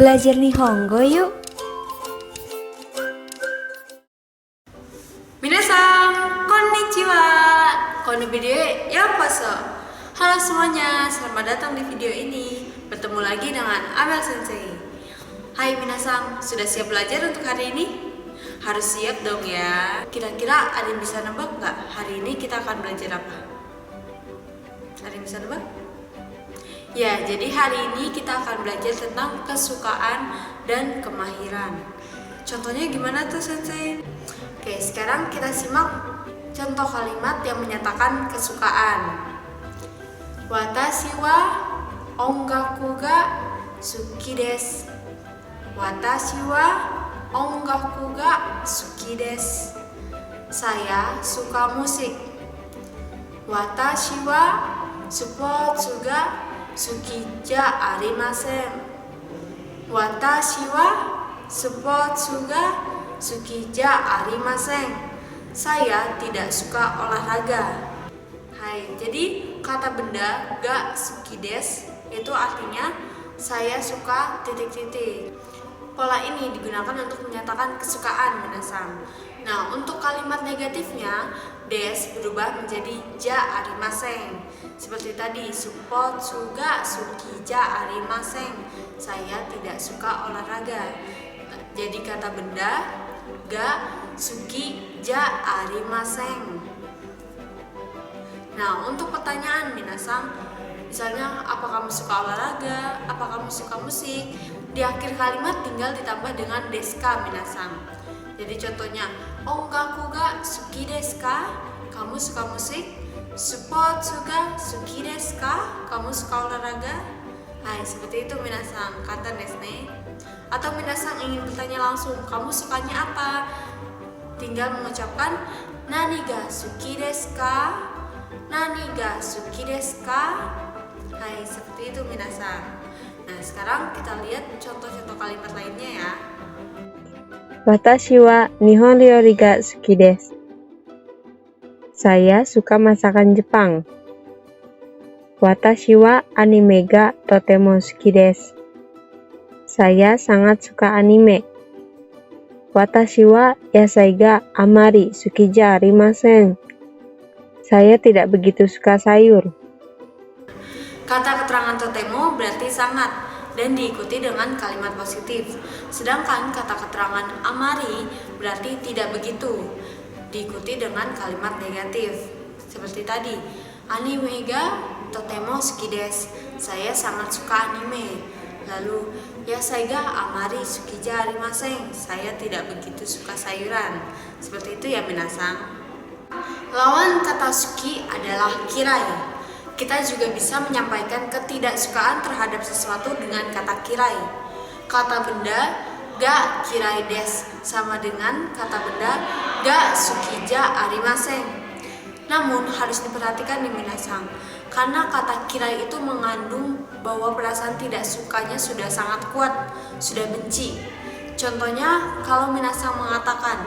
Belajar Nihongo yuk! Minasan, konnichiwa. Konnichiwa, yokoso. Halo semuanya, selamat datang di video ini. Bertemu lagi dengan Amel Sensei. Hai minasan, sudah siap belajar untuk hari ini? Harus siap dong ya. Kira-kira ada yang bisa nebak nggak? Hari ini kita akan belajar apa? Ada yang bisa nebak? Ya, jadi hari ini kita akan belajar tentang kesukaan dan kemahiran. Contohnya gimana tuh Sensei? Oke, sekarang kita simak contoh kalimat yang menyatakan kesukaan. Watashi wa ongaku ga suki desu. Watashi wa ongaku ga suki desu. Saya suka musik. Watashi wa sports ga suki ja arimasen. Watashi wa sports ga suki ja arimasen. Saya tidak suka olahraga. Hai, jadi kata benda ga suki des itu artinya saya suka titik-titik. Pola ini digunakan untuk menyatakan kesukaan minasan. Nah, untuk kalimat negatifnya des berubah menjadi ja arimasen. Seperti tadi, supotsu ga suki ja arimasen. Saya tidak suka olahraga. Jadi kata benda ga suki ja arimasen. Nah, untuk pertanyaan minasan, misalnya apa kamu suka olahraga, apa kamu suka musik, di akhir kalimat tinggal ditambah dengan deska minasan. Jadi contohnya, ongaku ga suki desu ka? Kamu suka musik? Sports ga suki desu ka? Kamu suka olahraga? Hai, seperti itu minasan, kata desu ne. Atau minasan ingin bertanya langsung, kamu sukanya apa? Tinggal mengucapkan nani ga suki desu ka? Nani ga suki desu ka? Hai, seperti itu minasan. Nah, sekarang kita lihat contoh-contoh kalimat lainnya ya. Watashi wa Nihon ryori ga suki desu. Saya suka masakan Jepang. Watashi wa anime ga totemo suki desu. Saya sangat suka anime. Watashi wa yasai ga amari suki ja arimasen. Saya tidak begitu suka sayur. Kata keterangan totemo berarti sangat dan diikuti dengan kalimat positif. Sedangkan kata keterangan amari berarti tidak begitu, diikuti dengan kalimat negatif. Seperti tadi, anime ga totemo suki desu. Saya sangat suka anime. Lalu, yasai ga amari suki ja arimasen. Saya tidak begitu suka sayuran. Seperti itu ya minasan. Lawan kata suki adalah kirai. Kita juga bisa menyampaikan ketidaksukaan terhadap sesuatu dengan kata kirai. Kata benda ga kirai des sama dengan kata benda ga suki ja arimasen. Namun harus diperhatikan nih minasan, karena kata kirai itu mengandung bahwa perasaan tidak sukanya sudah sangat kuat, sudah benci. Contohnya kalau minasan mengatakan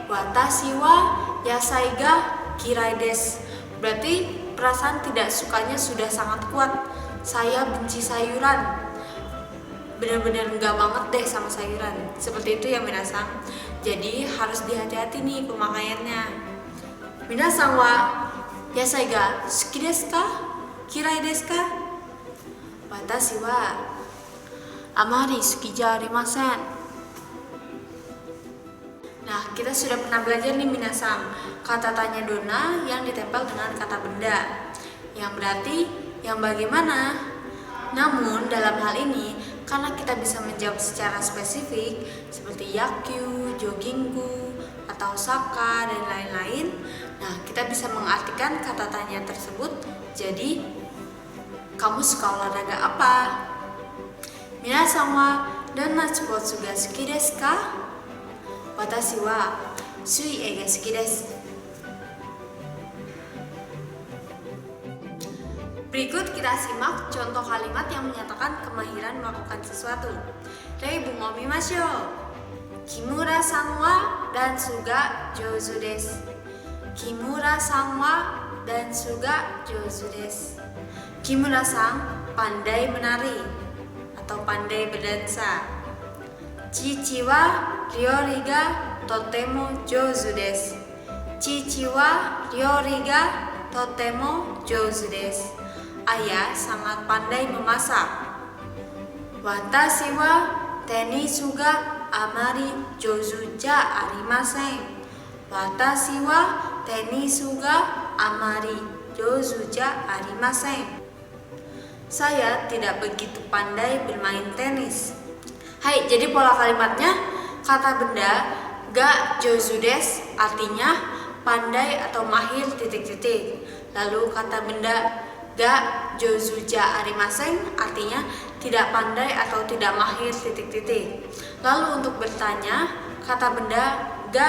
watashi wa yasai ga kirai desu, berarti perasaan tidak sukanya sudah sangat kuat. Saya benci sayuran, benar-benar enggak banget deh sama sayuran. Seperti itu ya minasan. Jadi harus dihati-hati nih pemakaiannya. Minasan wa yasai ga suki desu ka? Kirai desu ka? Watashi wa amari suki ja arimasen. Nah, kita sudah pernah belajar nih minasan, kata tanya dona yang ditempel dengan kata benda, yang berarti yang bagaimana. Namun dalam hal ini, karena kita bisa menjawab secara spesifik seperti yakyu, joggingku, atau saka, dan lain-lain, nah kita bisa mengartikan kata tanya tersebut jadi kamu suka olahraga apa? Minasan wa donna sports ga suki desu ka? Watashi wa suie ga suki desu. Berikut kita simak contoh kalimat yang menyatakan kemahiran melakukan sesuatu. Reibu mo mimashou. Kimura-san wa dansu ga jouzu desu. Kimura-san wa dansu ga jouzu desu. Kimura-san pandai menari atau pandai berdansa. Chichi wa ryori ga totemo jouzu desu. Chichi wa ryori ga totemo jouzu desu. Ayah sangat pandai memasak. Watashi wa tennisu ga amari jouzu ja arimasen. Watashi wa tennisu ga amari jouzu ja arimasen. Saya tidak begitu pandai bermain tenis. Hai, jadi pola kalimatnya, kata benda ga jouzu desu artinya pandai atau mahir titik-titik. Lalu kata benda ga jouzu ja arimasen artinya tidak pandai atau tidak mahir titik-titik. Lalu untuk bertanya, kata benda ga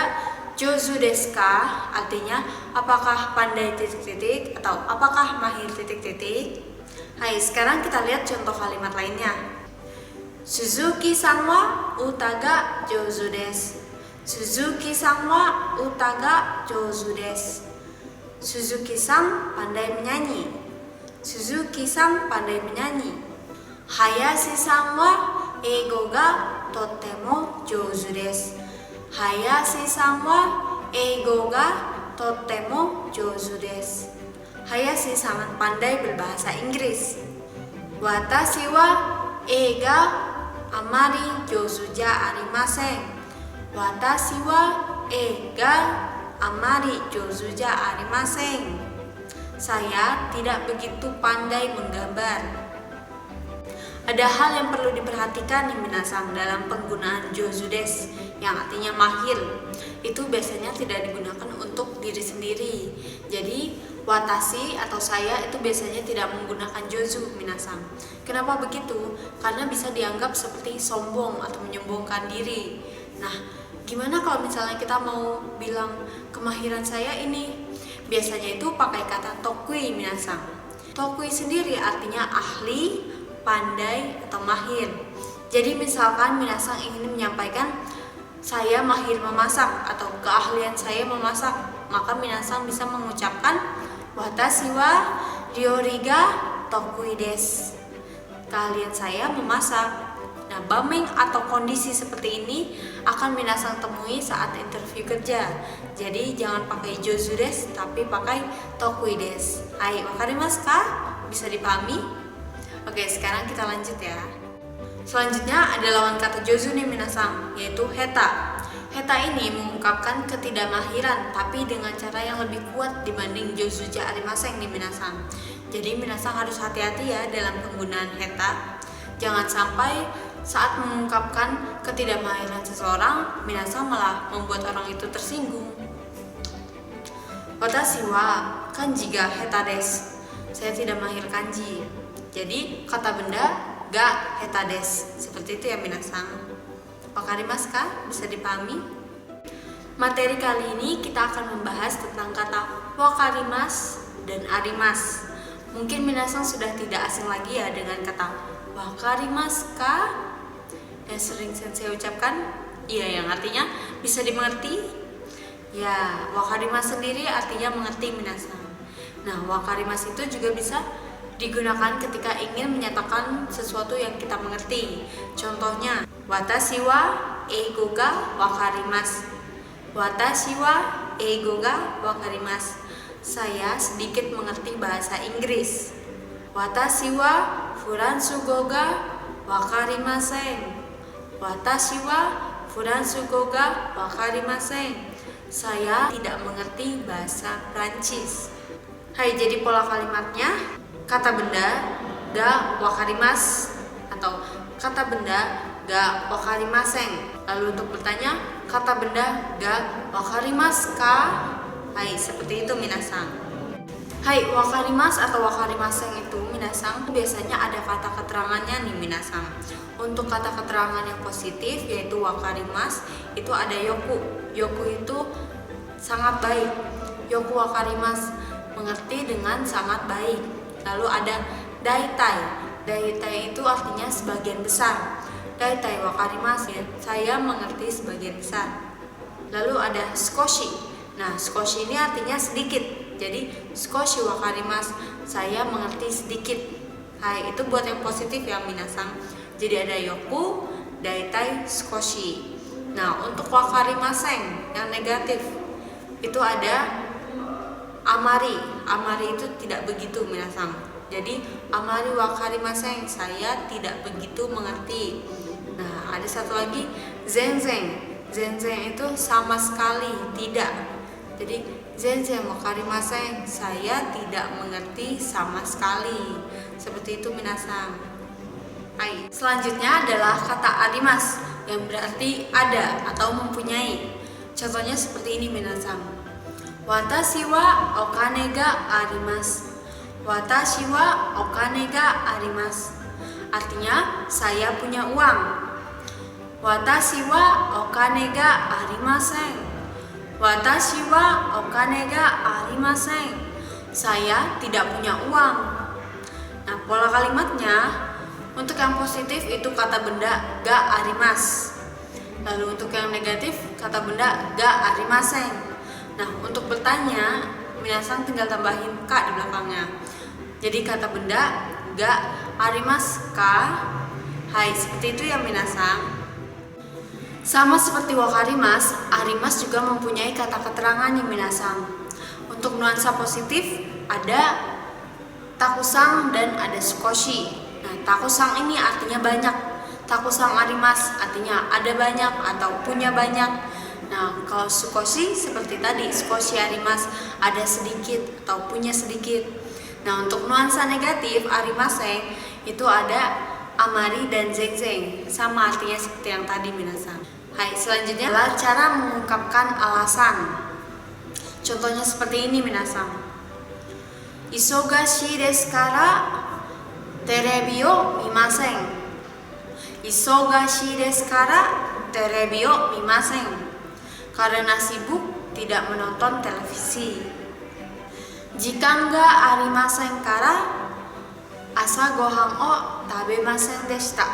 jouzu desu ka artinya apakah pandai titik-titik atau apakah mahir titik-titik. Hai, sekarang kita lihat contoh kalimat lainnya. Suzuki-san wa uta ga jouzu desu. Suzuki-san wa uta ga jouzu desu. Suzuki-san pandai menyanyi. Suzuki-san pandai menyanyi. Hayashi-san wa eigo ga totemo jouzu desu. Hayashi-san wa eigo ga totemo jouzu desu. Hayashi sangat pandai berbahasa Inggris. Watashi wa eiga amari jouzu ja arimasen. Watashi wa eiga amari jouzu ja arimasen. Saya tidak begitu pandai menggambar. Ada hal yang perlu diperhatikan nih minasang dalam penggunaan jouzu desu yang artinya mahir. Itu biasanya tidak digunakan untuk diri sendiri. Jadi watashi atau saya itu biasanya tidak menggunakan jouzu minasang. Kenapa begitu? Karena bisa dianggap seperti sombong atau menyombongkan diri. Nah, gimana kalau misalnya kita mau bilang kemahiran saya ini? Biasanya itu pakai kata tokui minasang. Tokui sendiri artinya ahli, pandai, atau mahir. Jadi misalkan minasang ingin menyampaikan saya mahir memasak atau keahlian saya memasak, maka minasang bisa mengucapkan watashi wa ryori ga tokui desu. Keahlian saya memasak. Nah, bameng atau kondisi seperti ini akan minasang temui saat interview kerja. Jadi jangan pakai jouzu desu tapi pakai tokui desu. Hai, wakarimasu ka? Bisa dipahami? Oke, sekarang kita lanjut ya. Selanjutnya ada lawan kata jouzu nih minasang, yaitu heta. Heta ini mengungkapkan ketidakmahiran tapi dengan cara yang lebih kuat dibanding jouzu ja arimasen nih minasang. Jadi minasang harus hati-hati ya dalam penggunaan heta. Jangan sampai saat mengungkapkan ketidakmahiran seseorang, minasang malah membuat orang itu tersinggung. Watashi wa kanji ga heta desu. Saya tidak mahir kanji. Jadi kata benda ga heta desu. Seperti itu ya minasang. Wakarimasu ka? Bisa dipahami? Materi kali ini kita akan membahas tentang kata wakarimasu dan arimasu. Mungkin minasang sudah tidak asing lagi ya dengan kata wakarimasu ka yang sering sensei ucapkan, iya, yang artinya bisa dimengerti. Ya, wakarimasu sendiri artinya mengerti minasang. Nah, wakarimasu itu juga bisa digunakan ketika ingin menyatakan sesuatu yang kita mengerti. Contohnya, watashi wa eigo ga wakarimasu. Watashi wa eigo ga wakarimasu. Saya sedikit mengerti bahasa Inggris. Watashi wa furansugo ga wakarimasen. Watashi wa furansugo ga wakarimasen. Saya tidak mengerti bahasa Prancis. Hai, jadi pola kalimatnya, kata benda ga wakarimasu atau kata benda ga wakarimasen. Lalu untuk bertanya, kata benda ga wakarimasu ka? Hai, seperti itu minasang. Hai, wakarimasu atau wakarimasen itu minasang biasanya ada kata keterangannya nih minasang. Untuk kata keterangan yang positif yaitu wakarimasu itu ada yoku. Yoku itu sangat baik. Yoku wakarimasu, mengerti dengan sangat baik. Lalu ada daitai. Daitai itu artinya sebagian besar. Daitai wakarimasu, saya mengerti sebagian besar. Lalu ada skoshi. Nah, skoshi ini artinya sedikit. Jadi skoshi wakarimasu, saya mengerti sedikit. Hai, itu buat yang positif ya minasang. Jadi ada yoku, daitai, skoshi. Nah, untuk wakarimasen yang negatif itu ada amari. Amari itu tidak begitu minasang. Jadi amari wakarimasen, saya tidak begitu mengerti. Nah, ada satu lagi zenzen. Zenzen itu sama sekali tidak. Jadi zenzen wakarimasen, saya tidak mengerti sama sekali. Seperti itu minasang. Hai. Selanjutnya adalah kata arimas yang berarti ada atau mempunyai. Contohnya seperti ini minasang. Watashi wa okane ga arimasu. Watashi wa okane ga arimasu. Artinya saya punya uang. Watashi wa okane ga arimasen. Watashi wa okane ga arimasen. Saya tidak punya uang. Nah, pola kalimatnya untuk yang positif itu kata benda ga arimas. Lalu untuk yang negatif kata benda ga arimasen. Nah, untuk bertanya minasang tinggal tambahin ka di belakangnya. Jadi kata benda ga arimas ka. Hai, seperti itu ya minasang. Sama seperti wakarimas, arimas juga mempunyai kata keterangan nih minasang. Untuk nuansa positif ada takusang dan ada skoshi. Nah, takusang ini artinya banyak. Takusang arimas artinya ada banyak atau punya banyak. Nah, kalau skoshi seperti tadi, skoshi arimas ada sedikit atau punya sedikit. Nah, untuk nuansa negatif arimasen itu ada amari dan zengzeng. Sama artinya seperti yang tadi minasang. Hai, selanjutnya adalah cara mengungkapkan alasan. Contohnya seperti ini minasang. Isogashi desu kara terebi o mimasen. Isogashi desu kara terebi o mimasen. Karena sibuk tidak menonton televisi. Jikan ga arimasen kara asa gohan o tabemasen deshita.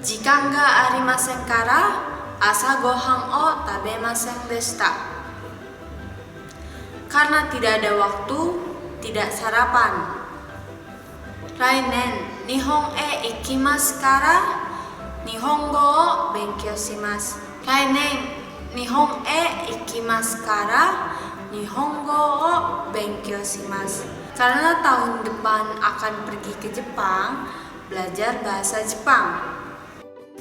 Jikan ga arimasen kara asa gohan o tabemasen deshita. Karena tidak ada waktu, tidak sarapan. Rainen Nihon e ikimasu kara Nihongo o benkyou shimasu. Rainen Nihon e ikimasu kara Nihongo o benkyou shimasu. Karena tahun depan akan pergi ke Jepang, belajar bahasa Jepang.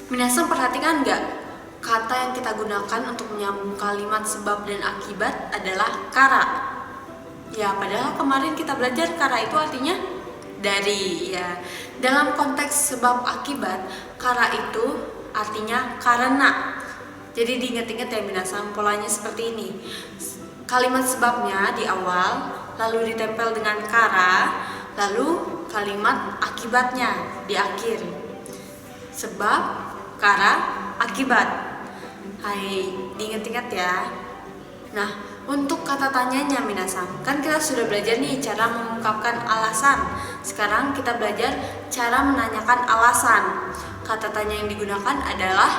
Minasang perhatikan nggak? Kata yang kita gunakan untuk menyambung kalimat sebab dan akibat adalah kara. Ya, padahal kemarin kita belajar kara itu artinya dari, ya. Dalam konteks sebab akibat, kara itu artinya karena. Jadi diingat-ingat ya minasang, polanya seperti ini. Kalimat sebabnya di awal, lalu ditempel dengan kara, lalu kalimat akibatnya di akhir. Sebab, kara, akibat. Hai, diingat-ingat ya. Nah, untuk kata tanyanya minasang, kan kita sudah belajar nih cara mengungkapkan alasan. Sekarang kita belajar cara menanyakan alasan. Kata tanya yang digunakan adalah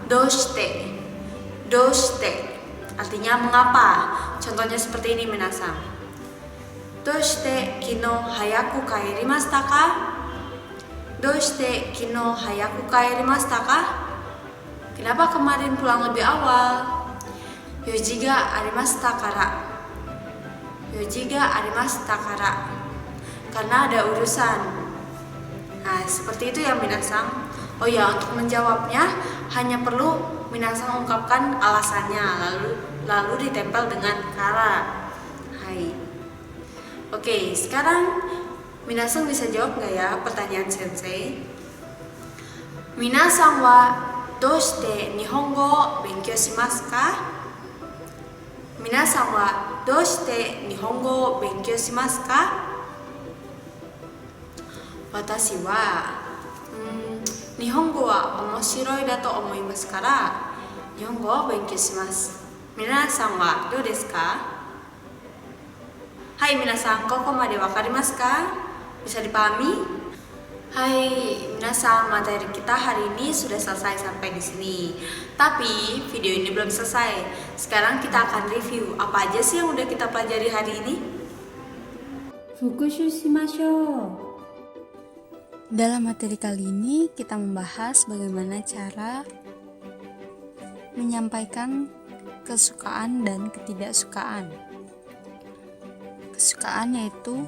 doshite. Doshite artinya mengapa. Contohnya seperti ini minasang. Doshite kino hayaku kairimashita ka? Doshite kino hayaku kairimashita ka? Kenapa kemarin pulang lebih awal? Yoji ga arimashita kara. Yoji ga arimashita kara. Karena ada urusan. Nah, seperti itu ya minasang. Oh ya, untuk menjawabnya hanya perlu minasang ungkapkan alasannya, lalu ditempel dengan kara. Hai. Oke, sekarang minasang bisa jawab nggak ya pertanyaan sensei? Minasang wa doshite Nihongo o benkyou shimasu ka? Minasang wa doshite Nihongo o benkyou shimasu ka? Watashi wa Nihongo wa omoshiroi da to omoimasu kara Nihongo o benkyou shimasu. Minasang wa dou desu ka? Hai minasang, kokomade wakarimasu ka? Bisa dipahami? Hai minasang, materi kita hari ini sudah selesai sampai di sini. Tapi video ini belum selesai. Sekarang kita akan review apa aja sih yang udah kita pelajari hari ini. 復習しましょう。Dalam materi kali ini kita membahas bagaimana cara menyampaikan kesukaan dan ketidaksukaan. Kesukaan yaitu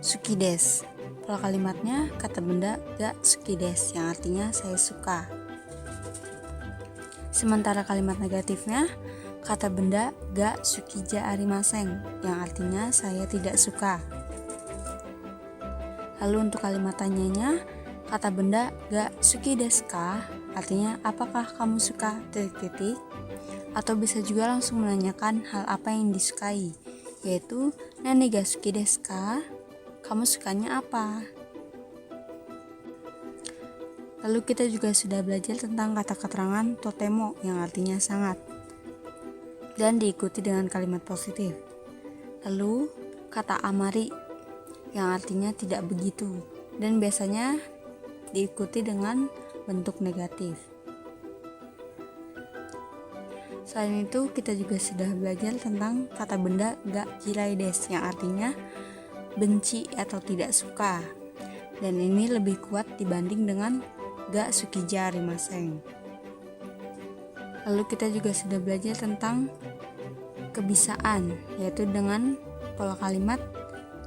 suki des. Pola kalimatnya kata benda ga suki des yang artinya saya suka. Sementara kalimat negatifnya kata benda ga sukija arimasen yang artinya saya tidak suka. Lalu untuk kalimat tanyanya, kata benda ga suki desu ka artinya apakah kamu suka titik-titik, atau bisa juga langsung menanyakan hal apa yang disukai, yaitu nani ga suki desu ka, kamu sukanya apa. Lalu kita juga sudah belajar tentang kata keterangan totemo yang artinya sangat dan diikuti dengan kalimat positif. Lalu kata amari yang artinya tidak begitu dan biasanya diikuti dengan bentuk negatif. Selain itu kita juga sudah belajar tentang kata benda ga jirai des yang artinya benci atau tidak suka, dan ini lebih kuat dibanding dengan ga sukija arimasen. Lalu kita juga sudah belajar tentang kebisaan, yaitu dengan pola kalimat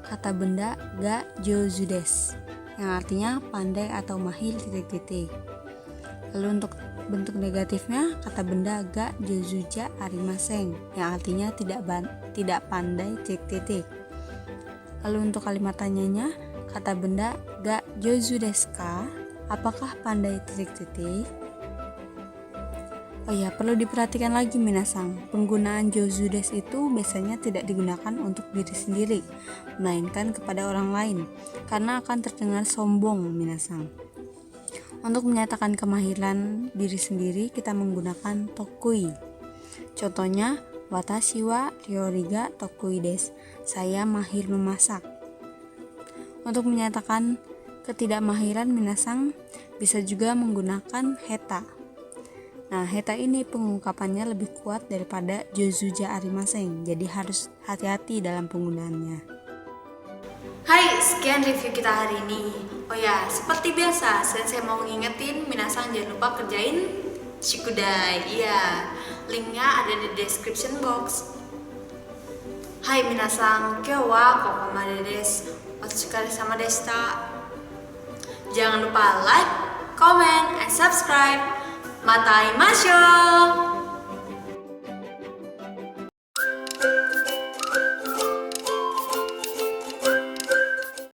kata benda ga jouzu desu yang artinya pandai atau mahir titik-titik. Lalu untuk bentuk negatifnya kata benda ga jouzuja arimasen yang artinya tidak pandai titik-titik. Lalu untuk kalimat tanyanya kata benda ga jouzu desu ka, apakah pandai titik-titik. Oh ya, perlu diperhatikan lagi minasang, penggunaan jouzu desu itu biasanya tidak digunakan untuk diri sendiri, melainkan kepada orang lain, karena akan terdengar sombong minasang. Untuk menyatakan kemahiran diri sendiri, kita menggunakan tokui. Contohnya, watashi wa ryori ga tokui desu, saya mahir memasak. Untuk menyatakan ketidakmahiran minasang, bisa juga menggunakan heta. Nah, heta ini pengungkapannya lebih kuat daripada jouzuja arimasen, jadi harus hati-hati dalam penggunaannya. Hai, sekian review kita hari ini. Oh ya, seperti biasa, sensei mau ngingetin minasang jangan lupa kerjain shikudai. Iya, linknya ada di description box. Hai minasang, kyou wa kokomade desu. Otsukaresama deshita. Jangan lupa like, comment, and subscribe. また会いましょう。